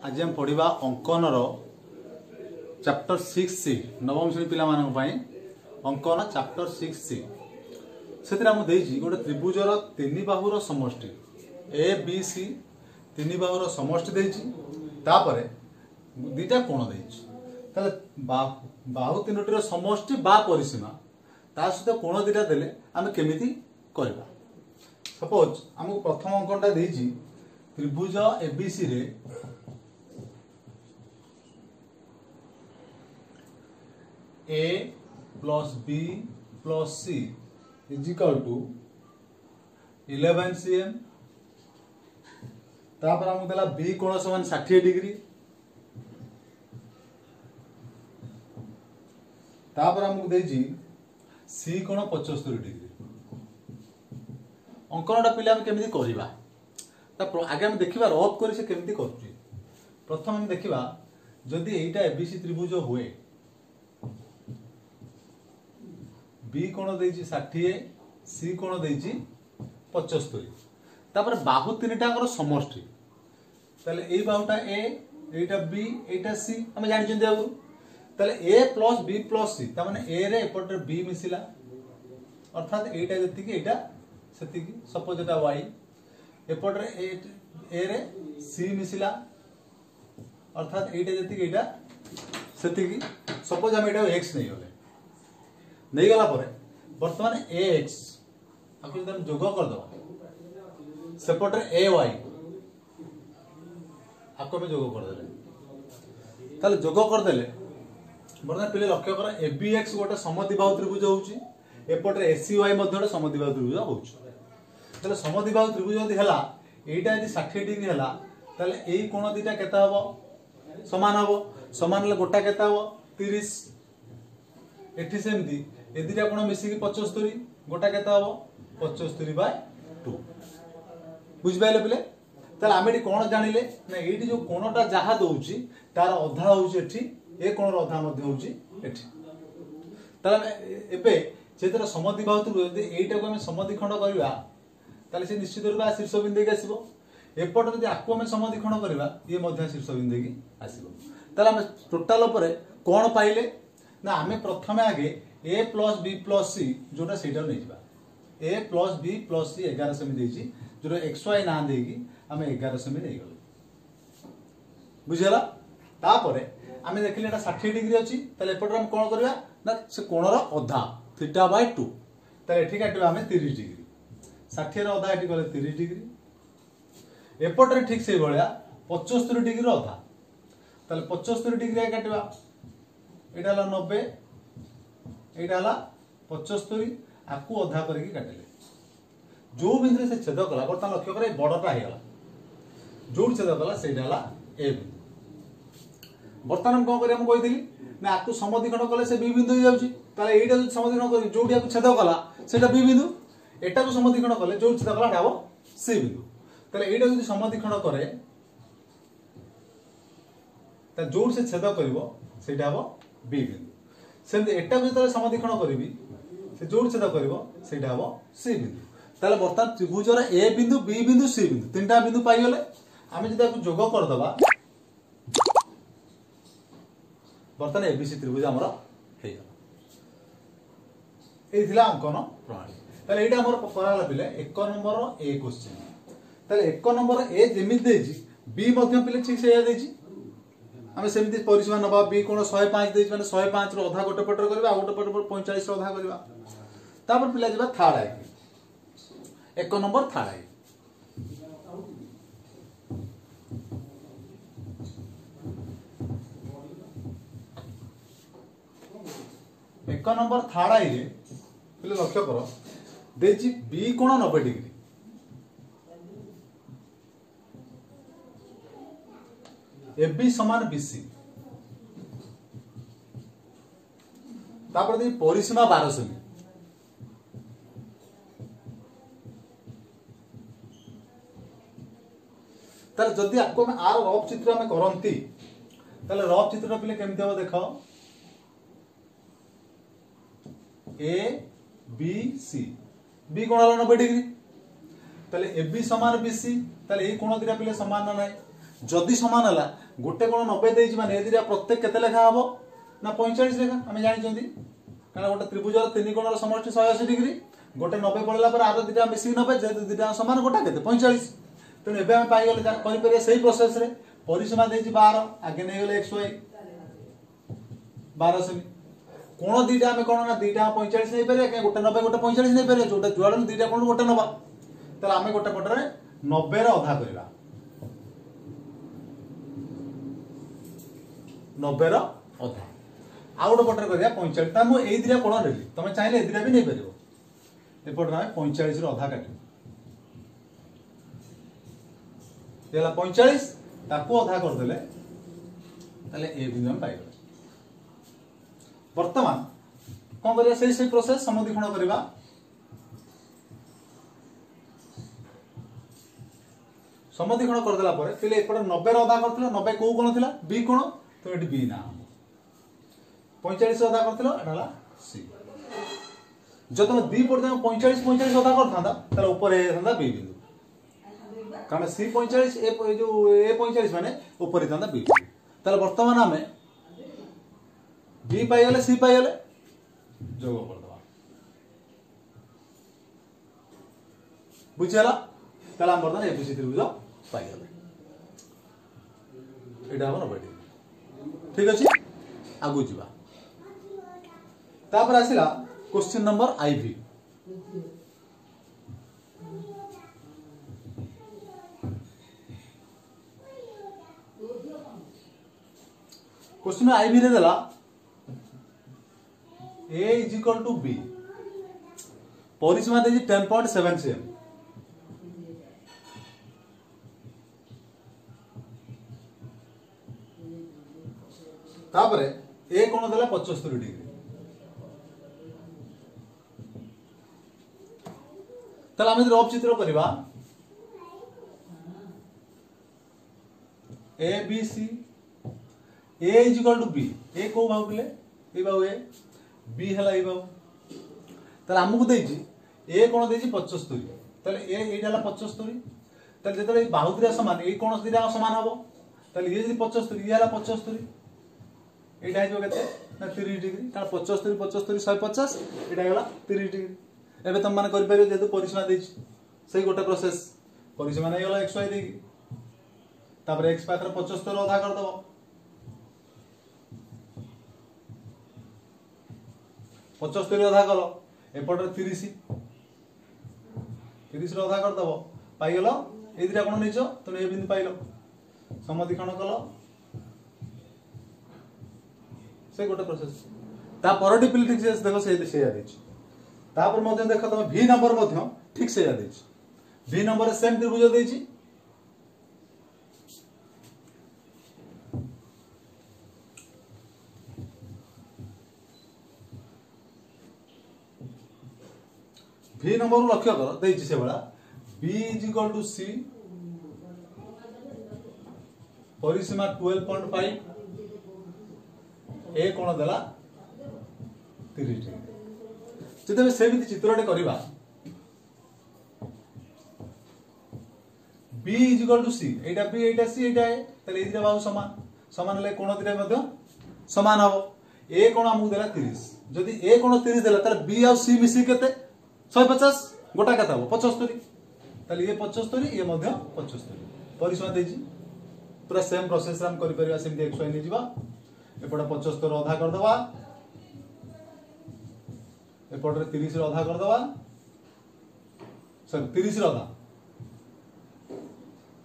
आज हम पढ़ा अंकन चैप्टर 6C नवम श्रेणी पिला अंकन चैप्टर 6C से गोटे त्रिभुजर तीन बाहुर समष्टि ए बी सी तीन बाहुर समष्टि तापर दीटा कोण दे बाहु तीनोटीर समष्टि बा परिसीमा ता सहित कोण दीटा देले आम केमिति करबा। सपोज आमको प्रथम अंकनटा देछि त्रिभुज एबीसी रे A plus B plus C is equal to 11 cm तापर हमको देला बी कोण समान 60 डिग्री तापर हमको देछि सी कोण 75 डिग्री। अंकनटा पिला हम केमिति करबा आगे हम देखिबा रफ करी से केमिति करछि। प्रथम हम देखिबा जदि एटा एबीसी त्रिभुज हुए बी कोण देछि 60 सी कोण देछि 75 तापर बाहु तीनटाकर समष्टि ताले ए बाहुटा ए एटा बी एटा सी हम जानि चंदी आगु ताले ए प्लस बी प्लस सी ता माने ए रे एपटे बी मिसिला अर्थात एटा जति कि एटा सेति कि सपोज एटा y एपटे ए रे सी मिसिला अर्थात एटा जति कि एटा सेति कि सपोज हम एटा x नै गले नहीं गला परे वर्तमान ax आपको जब जोग कर दो सेपटे ay आपको में जोग कर देले ताले जोग कर देले वर्तमान पिले लक्ष्य कर abx गोटे समद्विबाहु त्रिभुज होउची एपटे acy मध्ये गोटे समद्विबाहु त्रिभुज होउची ताले समद्विबाहु त्रिभुज यदि हला एटा यदि 60 डिग्री हला ताले एई कोण दीटा केता हबो समान ले गोटा केता हबो 30 एठी सेमती ए दीटा कोण मिसिकी 75 गोटा केता हबो 75/2 बुझ पाइले पिले ताले आमे कोण जानिले ना एठी जो कोणटा जहा दउची तार अधा होउची एठी ए कोणर अधा मध्ये होउची एठी ताले एबे जेतरा समद्विबाहु त्रिभुज यदि एटा को हम समद्विखंड करबा ताले से निश्चित रूप से शीर्ष बिंदु के आसीबो एपट यदि आकु हम समद्विखंड करबा ये मध्य शीर्ष बिंदु के आसीबो ताले हम टोटल ऊपर कोण पाइले ना आमे प्रथमे आगे a plus b plus c जोटा सेटा नै जिबा a plus b plus c 11 सेमी देछि जोटा xy ना देगी आमे 11 सेमी नै गलो बुझियला तापरे आमे देखिले एटा 60 डिग्री अछि ताले एपट हम कोन करबा ना से कोणर अधा θ/2 ताले एठी काटिबा आमे 30 डिग्री 60 रो अधा एठी गले 30 डिग्री एपट रे ठीक से भलिया 75 डिग्री रो अधा ताले 75 डिग्री काटिबा एटा हला 90 एटा हला 75 आकु अधा करके काटले जो बिंदु से छेद कला बर्तमान लक्ष्य करे बड़टा हे गला जो छेद कला सेटा हला ए बिंदु बर्तमान हम कोन करी हम कहि दिली ना आकु समद्विखंड कले से बी बिंदु हो जाउची ताले एटा जो समद्विखंड करी जोडी आकु छेद कला सेटा बी बिंदु एटा को समद्विखंड कले जो छेद कला हबो सी बिंदु ताले एटा जदि समद्विखंड करे ता जो से छेद करबो सेटा हबो बी बिंदु सेमते एटा को जतले समद्विखंड करबी से जोड़ छेद करबो सेटा हबो सी बिंदु ताले बर्तमान त्रिभुजर ए बिंदु बी बिंदु सी बिंदु तीनटा बिंदु पाई गले आमे जदि आकु जोग कर दबा बर्तमान एबीसी त्रिभुज हमर हे गला ए थिला अंकन प्रणाली ताले एटा हमर कराला पिले 1 नंबर ए क्वेश्चन ताले 1 नंबर ए जेमि देजी बी मध्ये पिले ठीक से या देजी आमे सेमिति परिसीमा नबा बी कोन 105 देज माने 105 रो अधा गोटे पटर करबा आ गोटे पटर 45 रो अधा करबा तापर पिला जेबा थर्ड आई 1 नंबर थर्ड आई एक नंबर थर्ड आई रे पिले लक्ष्य करो देजी बी कोन 90 डिग्री AB समान BC तापर दे परिसीमा 12 सेमी ताले जदी आपको में आर रफ चित्र में करंती ताले रफ चित्र पिले केमते हो देखो A B C B कोण 90 डिग्री ताले AB समान BC ताले ए कोण दिरा पिले समान ना नाही जदि समान है गोटे कोण 90 देइछि माने ए दिटा प्रत्येक केते लेखा हबो ना 45 लेखा आमे जानिचंदी कारण गोटे त्रिभुजर तीन कोणर समष्टि 180 डिग्री गोटे 90 पड़ला पर आरो दिटा मिसी 90 जेतु दिटा समान गोटा केते 45 तेन एबे आमे पाई गेले करि परिया सेही प्रोसेस रे परिसीमा देइछि 12 आगे नै गेले xy 12 सेमी कोण दिटा आमे कोण ना दिटा 45 नै परिया के गोटे 90 गोटे 45 नै परिया जोटा जुआडन दिटा कोण गोटे नबा त आमे गोटे पटरे 90 रे अधा करिवा 90 रो अधा आउ गोटे पटरे करिया 45 ता मु एई दिटा कोण रेली तमे चाहिले ए दिटा भी नै परिबो ए पटरे आमे 45 रो अधा काटि देला 45 ताको अधा कर देले ताले ए बिंदु हम पाइ वर्तमान कोन करिया सेही प्रोसेस समद्विखंड करिवा समद्विखंड कर देला परे फिले एपटे 90 रो अधा करथिला 90 को कोन थिला बी कोन तो एटी बी ना 45 अधा करथिलो एटाला सी जो तुम दी पड़ 45 45 अधा करथांदा तार ऊपर हे थांदा बी बिंदु कारण सी 45 ए जो ए 45 माने ऊपर थांदा बी ताले वर्तमान हमें बी पाई गेले सी पाई गेले जोग कर दवा बुझियाला ताले हम वर्तमान एबीसी त्रिभुज पाई गेले एटा हमर बडी ठीक अछि आगु जिबा तापर आसिला question number I V question I V रे देला a is equal to b परिसीमा देजी 10.7 cm तापरे ए कोण देला 75 डिग्री तला हम रफ चित्र करबा a b c a is equal to b a को भागले ए बाउ ए बी हला ए बाउ तले हमकु देछि ए कोण देछि 75 तले ए एडाला 75 तले जेतले बाहुद्रिया समान ए कोण दिरा समान हबो तले ये जदि 75 ये हला 75 एडा जो केते ना 30 डिग्री तार 75 75 150 एडा गला 30 डिग्री एबे तुम माने करि परियो जेतु परिसीमा देछि सही गोटे प्रोसेस परिसीमा नै गला xy देगी तापर x पाखर 75 अधा कर दबो 75 अधा कलो एपटर 30 रो अधा कर दबो पाई गेलो ए दिरा कोन नेचो तो ए बिंदु पाइलो समद्विखंड कलो से गोटे प्रोसेस ता परटी पिल ठीक से देखो से या देछि तापर मध्ये देखो तुम v नंबर मध्ये ठीक से या देछि v नंबर सेम त्रिभुज देछि v नंबर लक्ष्य कर देछि से बडा b = c परिसीमा 12.5 ए कोण देला 30 डिग्री जदि से भी चित्रटे करबा b = c एटा b एटा c एटा ए तले इदिरा बाहु समान समान ले कोण दिरा मध्ये समान हबो ए कोण हमु देला 30 जदि ए कोण 30 देला तले b और c मिसी केते 150 गोटा केते हबो 75 तले ये 75 ये मध्ये 75 परिसीमा देछि पूरा सेम प्रोसेस हम करि परिबा सेम xy नै जिबा एपटा 75 अधा कर दवा एपटे 30 अधा कर दवा सर 30 अधा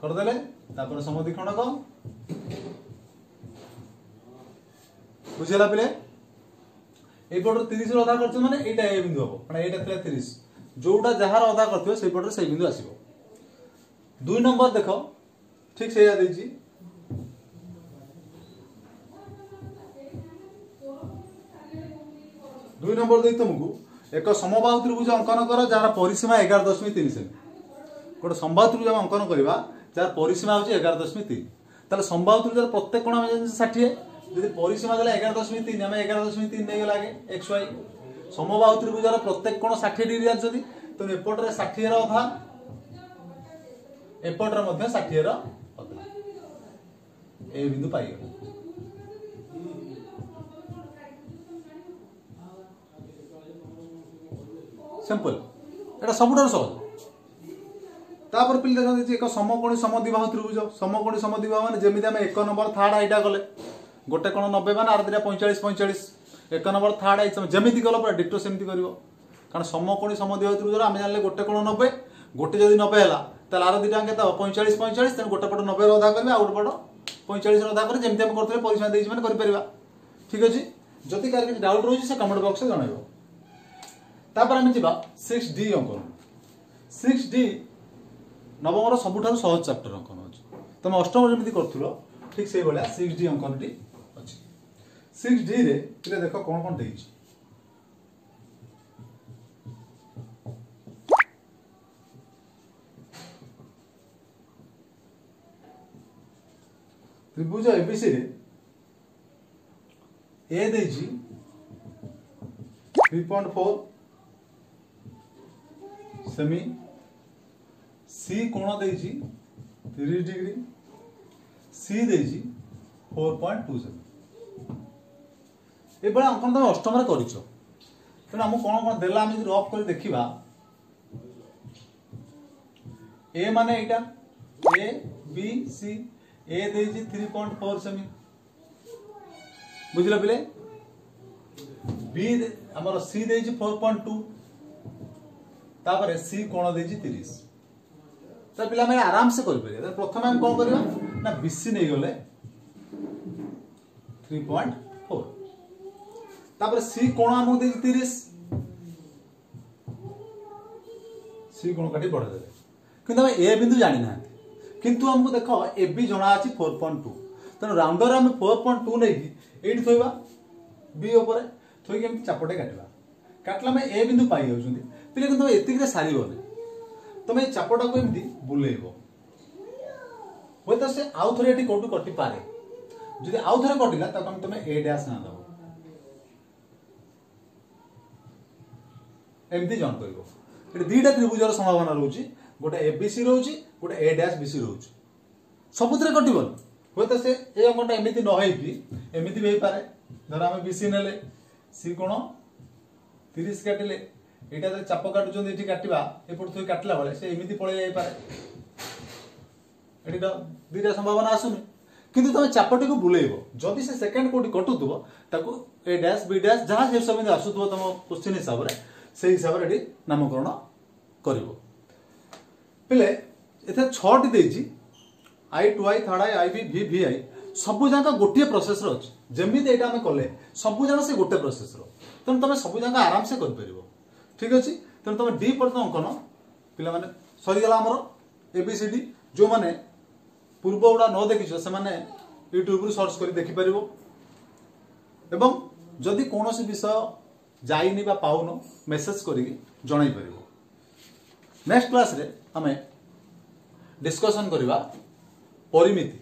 कर देले तापर समद्विखंड को बुझेला पिले एपटे 30 अधा करछ माने एटा ए बिंदु हबो माने एटा थला 30 जोटा जहार अधा करथियो सेई पटे सेई बिंदु आसीबो 2 नंबर देखो ठीक से या देछि 2 नंबर दे तुमको एक समबाहु त्रिभुज अंकन कर जार परिसीमा 11.3 सेमी गोटे समबाहु त्रिभुज अंकन करबा जार परिसीमा होची 11.3 ताले समबाहु त्रिभुज प्रत्येक कोण हम 60 यदि परिसीमा देला 11.3 हम 11.3 नै गेला आगे xy समबाहु त्रिभुजर प्रत्येक कोण 60 डिग्री जाचदी तो एपट रे 60 रो अधा एपट रे मध्ये 60 रो अधा ए बिंदु पाइगले सिंपल एटा सबुठार सहज तापर पिले देखते एक समकोणी समद्विबाहु त्रिभुज समकोणी समद्विबाहु माने जेमिति आम 1 नंबर थर्ड आईटा गले गोटे कोण 90 माने आर दिटा 45 45 1 नंबर थर्ड आई जेमिति गलो पूरा डिटो सेमति करिवो कारण समकोणी समद्विबाहु त्रिभुज आम जानले गोटे कोण 90 गोटे जदि 90 हला ताल आर दिटा केता 45 45 तेन गोटे पट 90 रो अधा करबे आ गोटे पट 45 रो अधा करे जेमिति हम करथले परिसीमा देइछि माने करि परिबा ठीक अछि जति कार के डाउट रोजी से कमेंट बॉक्स में जणाइबो तापर हम जिबा 6D अंकन 6D नवमर सबुठार सहज चैप्टर अंकन अछि तमे अष्टम जेमिति करथुलो ठीक से भलिया 6D अंकन टी अछि 6D रे पिले देखो कोन कोन देइछि त्रिभुज एबीसी रे ए देइछि 3.4 सेमी सी कोण देइछि 30 डिग्री सी देइछि 4.27 ए बडा अंकन तमे अष्टम रे करिछो तेना हम कोन कोन देला हम रफ कर देखिबा ए माने एटा A B C A देइछि 3.4 semi बुझिला पिले बी हमर सी देइछि 4.2 तापर सी कोण देइछि 30 तो पिला मैं आराम से कर परिया प्रथम हम कोन करबा ना बीसी नै गले 3.4 तापर सी कोण हम देइछि 30 सी कोण काटी बढ़ा देले किंतु हम ए बिंदु जानि ना किंतु हमको देखो ए बी जणा अछि 4.2 तनो राउंडर हम 4.2 नै की एठी थोइबा बी ऊपर थोइ के चापटे काटबा काटला में ए बिंदु पाई जाउछंदी पिले किंतु एतिक रे सारीबोनी तुम ये चापटा को एमती बुलेइबो होय तो से आउ थरे एटी कोटु कटि पारे जदि आउ थरे कटिला त तुम ए डैश ना दबो एमती जन करबो एटी दीटा त्रिभुजर संभावना रहउची गोटे एबीसी रहउची गोटे ए डैश बीसी रहउची सबुतरे कटिबो होय तो से ए अंगटा एमती न होई कि एमती भी पारे धर हम बीसी नेले सी कोण 30 काटिले एटा जे चाप काटुचों एठी काटिबा एपट थोई काटला बेले से एमिति पळे जाई पारे एठी दुईटा संभावना आसुनी किंतु तमे चापटी को बुलेइबो जदि से सेकंड कोटी कटुतबो ताको ए डैश बी डैश जहां जे सबिंदु आसुतबो तम क्वेश्चन हिसाब रे से हिसाब रे एठी नामकरण करिवो पिले एथे 6 टी देइछि I two I third I I B V V I सबु जाका गोटिए प्रोसेस रो अछि जेमिति एटा हम कले सबु जाका से गोटे प्रोसेस रो तने तमे सबु जाका आराम से कर परिबो ठीक अछि तेणु तुम डी पर्यटन अंकन पिला माने सरीगला हमर एबीसीडी जो माने पूर्व गुड़ा न देखिछो से माने यूट्यूब रु सर्च करी देखि परिबो एवं जदि कोनोसी विषय जाइनी बा पाउनो मेसेज करी जणाई परिबो नेक्स्ट क्लास रे हमें डिस्कशन करिबा परिमिति